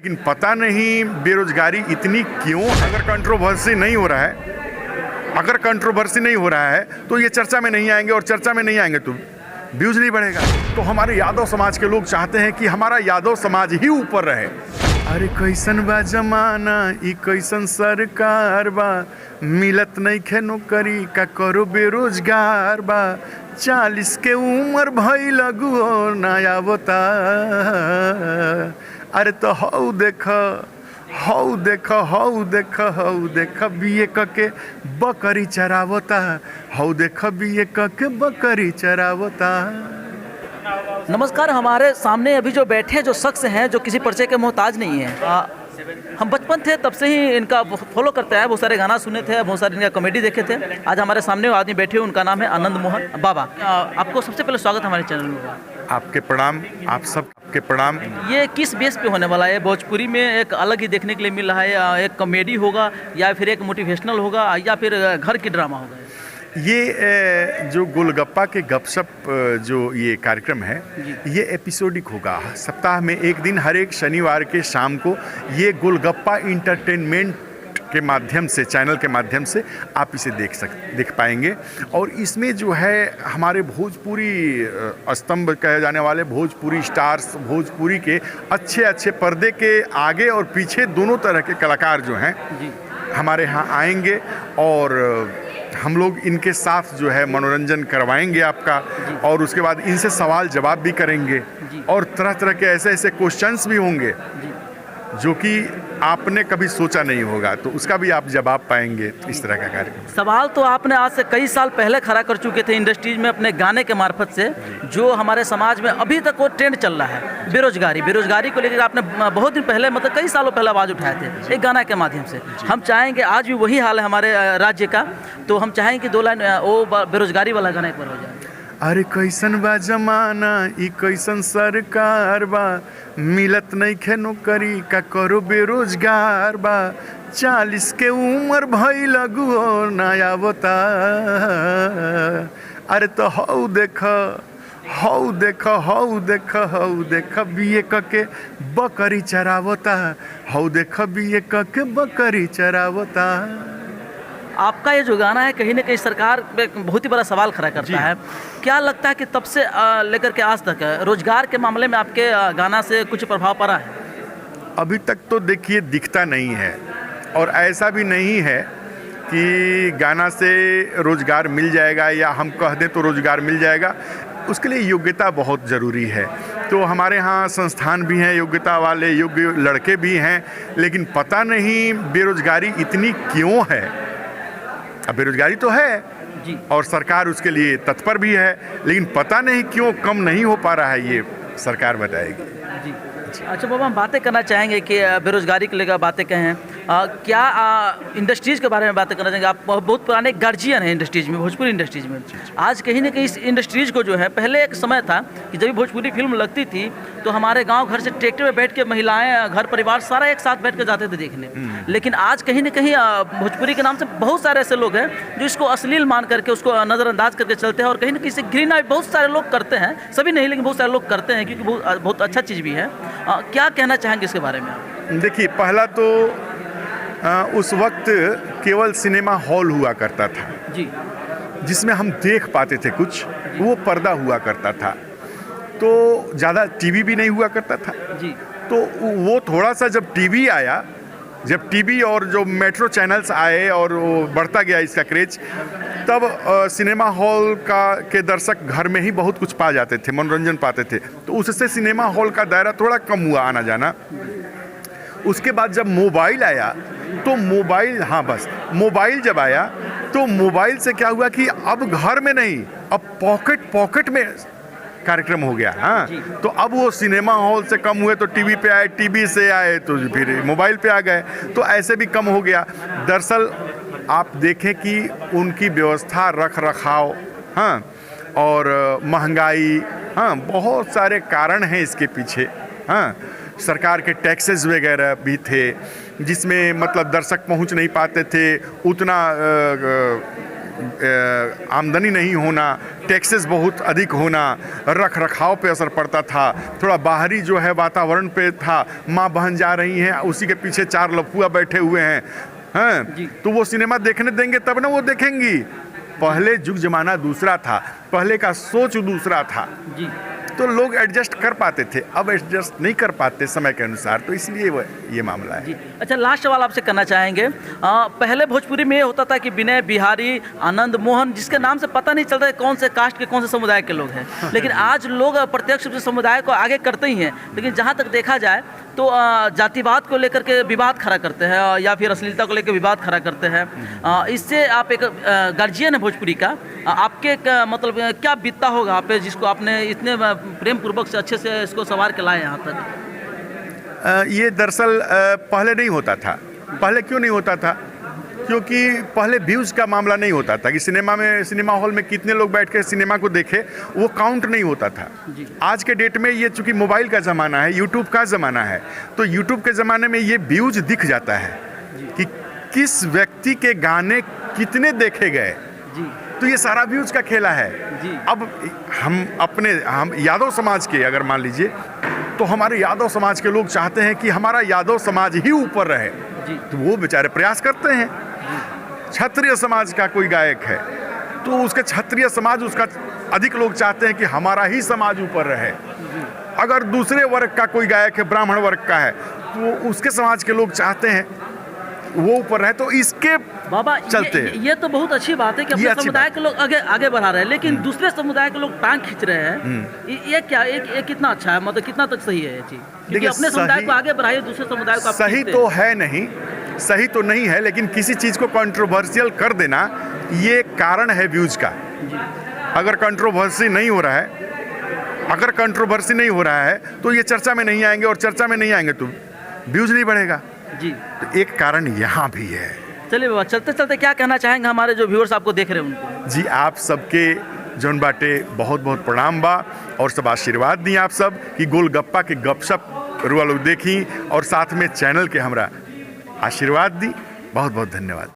लेकिन पता नहीं बेरोजगारी इतनी क्यों। अगर कंट्रोवर्सी नहीं हो रहा है तो ये चर्चा में नहीं आएंगे, और चर्चा में नहीं आएंगे तो व्यूज नहीं बढ़ेगा। तो हमारे यादव समाज के लोग चाहते हैं कि हमारा यादव समाज ही ऊपर रहे। अरे कैसन बा जमाना, ई कैसन सरकार बा, मिलत नहीं खे नौकरी, का करो बेरोजगार बा, 40 के उम्र भई लगू और नया बता। अरे तो हऊ देख बीए के बकरी चरावता, हऊ देख बीए के बकरी चरावता। नमस्कार। हमारे सामने अभी जो बैठे जो शख्स हैं जो किसी परिचय के मोहताज नहीं है। हम बचपन थे तब से ही इनका फॉलो करते हैं, बहुत सारे गाना सुने थे, बहुत सारे इनका कॉमेडी देखे थे। आज हमारे सामने वो आदमी बैठे हुए, उनका नाम है आनंद मोहन बाबा। आपको सबसे पहले स्वागत हमारे चैनल में। आपके प्रणाम, आप सब के प्रणाम। ये किस बेस पे होने वाला है? भोजपुरी में एक अलग ही देखने के लिए मिल रहा है, एक कॉमेडी होगा या फिर एक मोटिवेशनल होगा या फिर घर की ड्रामा होगा? ये जो गोलगप्पा के गपशप जो ये कार्यक्रम है, ये एपिसोडिक होगा। सप्ताह में एक दिन, हर एक शनिवार के शाम को ये गोलगप्पा इंटरटेनमेंट के माध्यम से, चैनल के माध्यम से आप इसे देख पाएंगे। और इसमें जो है हमारे भोजपुरी स्तंभ कहे जाने वाले भोजपुरी स्टार्स, भोजपुरी के अच्छे पर्दे के आगे और पीछे दोनों तरह के कलाकार जो हैं हमारे यहाँ आएंगे, और हम लोग इनके साथ जो है मनोरंजन करवाएंगे आपका, और उसके बाद इनसे सवाल जवाब भी करेंगे, और तरह तरह के ऐसे क्वेश्चंस भी होंगे जो कि आपने कभी सोचा नहीं होगा, तो उसका भी आप जवाब पाएंगे। इस तरह का कार्यक्रम। सवाल तो आपने आज से कई साल पहले खड़ा कर चुके थे इंडस्ट्रीज में अपने गाने के मार्फत से, जो हमारे समाज में अभी तक वो ट्रेंड चल रहा है। बेरोजगारी को लेकर आपने बहुत दिन पहले, मतलब कई सालों पहले आवाज़ उठाए थे एक गाना के माध्यम से। हम चाहेंगे, आज भी वही हाल है हमारे राज्य का, तो हम चाहेंगे कि 2 लाइन वो बेरोजगारी वाला गाना एक बार हो जाए। अरे कैसन बा जमाना, ई कैसन सरकार बा, मिलत नहीं खे नौकरी, का करो बेरोजगार बा, 40 के उम्र भई लगू और नया बता। अरे तो हऊ देख बीए के बकरी चरावता, हऊ देख बीए के बकरी चरावता। आपका ये जो गाना है कहीं ना कहीं सरकार पे बहुत ही बड़ा सवाल खड़ा करता है। क्या लगता है कि तब से लेकर के आज तक रोजगार के मामले में आपके गाना से कुछ प्रभाव पड़ा है? अभी तक तो देखिए दिखता नहीं है, और ऐसा भी नहीं है कि गाना से रोजगार मिल जाएगा या हम कह दें तो रोजगार मिल जाएगा। उसके लिए योग्यता बहुत ज़रूरी है। तो हमारे यहाँ संस्थान भी हैं योग्यता वाले, योग्य लड़के भी हैं, लेकिन पता नहीं बेरोजगारी इतनी क्यों है। अब बेरोजगारी तो है जी, और सरकार उसके लिए तत्पर भी है, लेकिन पता नहीं क्यों कम नहीं हो पा रहा है, ये सरकार बताएगी। जी। अच्छा बाबा, हम बातें करना चाहेंगे कि बेरोजगारी को लेकर बातें कहें, क्या इंडस्ट्रीज़ के बारे में बातें करना चाहेंगे? आप बहुत पुराने गार्जियन हैं इंडस्ट्रीज़ में, भोजपुरी इंडस्ट्रीज़ में। आज कहीं ना कहीं इस इंडस्ट्रीज़ को जो है, पहले एक समय था कि जब भोजपुरी फिल्म लगती थी तो हमारे गांव घर से ट्रैक्टर में बैठ के महिलाएं, घर परिवार सारा एक साथ बैठ कर जाते थे देखने। लेकिन आज कहीं ना कहीं भोजपुरी के नाम से बहुत सारे ऐसे लोग हैं जो इसको अश्लील मान करके, उसको नज़रअंदाज करके चलते हैं, और कहीं ना कहीं से घृणा बहुत सारे लोग करते हैं, सभी नहीं लेकिन बहुत सारे लोग करते हैं, क्योंकि बहुत अच्छा चीज़ भी है। क्या कहना चाहेंगे इसके बारे में? देखिए, पहला तो उस वक्त केवल सिनेमा हॉल हुआ करता था जी, जिसमें हम देख पाते थे कुछ, वो पर्दा हुआ करता था, तो ज़्यादा टीवी भी नहीं हुआ करता था जी। तो वो थोड़ा सा जब टीवी आया, जब टीवी और जो मेट्रो चैनल्स आए और वो बढ़ता गया इसका क्रेज, तब सिनेमा हॉल के दर्शक घर में ही बहुत कुछ पा जाते थे, मनोरंजन पाते थे, तो उससे सिनेमा हॉल का दायरा थोड़ा कम हुआ आना जाना। उसके बाद जब मोबाइल आया तो मोबाइल जब आया तो मोबाइल से क्या हुआ कि अब घर में नहीं, अब पॉकेट में कार्यक्रम हो गया। हाँ, तो अब वो सिनेमा हॉल से कम हुए तो टीवी पे आए, टीवी से आए तो फिर मोबाइल पे आ गए, तो ऐसे भी कम हो गया। दरअसल आप देखें कि उनकी व्यवस्था, रख रखाव, हाँ, और महंगाई, हाँ, बहुत सारे कारण हैं इसके पीछे। हाँ, सरकार के टैक्सेस वगैरह भी थे, जिसमें मतलब दर्शक पहुंच नहीं पाते थे उतना आमदनी नहीं होना, टैक्सेस बहुत अधिक होना, रख रखाव पे असर पड़ता था, थोड़ा बाहरी जो है वातावरण पे था, माँ बहन जा रही हैं उसी के पीछे 4 लफुआ बैठे हुए हैं, हैं तो वो सिनेमा देखने देंगे तब ना वो देखेंगी। पहले युग जमाना दूसरा था, पहले का सोच दूसरा था, जी तो लोग एडजस्ट कर पाते थे, अब एडजस्ट नहीं कर पाते समय के अनुसार, तो इसलिए ये मामला है। जी। अच्छा, लास्ट सवाल आपसे करना चाहेंगे। पहले भोजपुरी में ये होता था कि विनय बिहारी, आनंद मोहन, जिसके नाम से पता नहीं चलता है कौन से कास्ट के, कौन से समुदाय के लोग हैं, लेकिन आज लोग प्रत्यक्ष रूप से समुदाय को आगे करते ही हैं, लेकिन जहाँ तक देखा जाए तो जातिवाद को लेकर के विवाद खड़ा करते हैं या फिर अश्लीलता को लेकर विवाद खड़ा करते हैं। इससे आप एक गार्जियन है भोजपुरी का, आपके मतलब क्या बीतता होगा आप पे, जिसको आपने इतने प्रेम पूर्वक से अच्छे से इसको संवार के लाए यहाँ तक? ये दरअसल पहले नहीं होता था। पहले क्यों नहीं होता था? क्योंकि पहले व्यूज़ का मामला नहीं होता था कि सिनेमा हॉल में कितने लोग बैठ के सिनेमा को देखे, वो काउंट नहीं होता था। आज के डेट में ये चूँकि मोबाइल का ज़माना है, यूट्यूब का ज़माना है, तो यूट्यूब के ज़माने में ये व्यूज़ दिख जाता है कि किस व्यक्ति के गाने कितने देखे गए, तो ये सारा व्यूज़ का खेला है। अब हम यादव समाज के अगर मान लीजिए, तो हमारे यादव समाज के लोग चाहते हैं कि हमारा यादव समाज ही ऊपर रहे, तो वो बेचारे प्रयास करते हैं। क्षत्रिय समाज का कोई गायक है तो उसके क्षत्रिय समाज, उसका अधिक लोग चाहते हैं कि हमारा ही समाज ऊपर रहे। अगर दूसरे वर्ग का कोई गायक है, ब्राह्मण वर्ग का है, तो उसके समाज के लोग चाहते हैं वो ऊपर रहे, तो इसके बाबा चलते ये तो बहुत अच्छी बात है कि अपने समुदाय के लोग आगे बढ़ा रहे हैं, लेकिन दूसरे समुदाय के लोग टांग खींच रहे हैं। ये क्या ये कितना अच्छा है, मतलब कितना तक सही है ये चीज़? क्योंकि अपने समुदाय को आगे बढ़ाइए, दूसरे समुदाय को सही तो है नहीं, सही तो नहीं है, लेकिन किसी चीज़ को कंट्रोवर्शियल कर देना ये कारण है व्यूज़ का। अगर कंट्रोवर्सी नहीं हो रहा है, तो ये चर्चा में नहीं आएंगे, और चर्चा में नहीं आएंगे तो व्यूज़ नहीं बढ़ेगा जी। तो एक कारण यहाँ भी है। चलिए बाबा, चलते चलते क्या कहना चाहेंगे हमारे जो व्यूअर्स आपको देख रहे हैं उनको? जी, आप सबके जौन बाटे बहुत बहुत प्रणाम बा, और सब आशीर्वाद दी आप सब कि गोलगप्पा के गपशप रुआ लोग देखी, और साथ में चैनल के हमरा आशीर्वाद दी। बहुत बहुत धन्यवाद।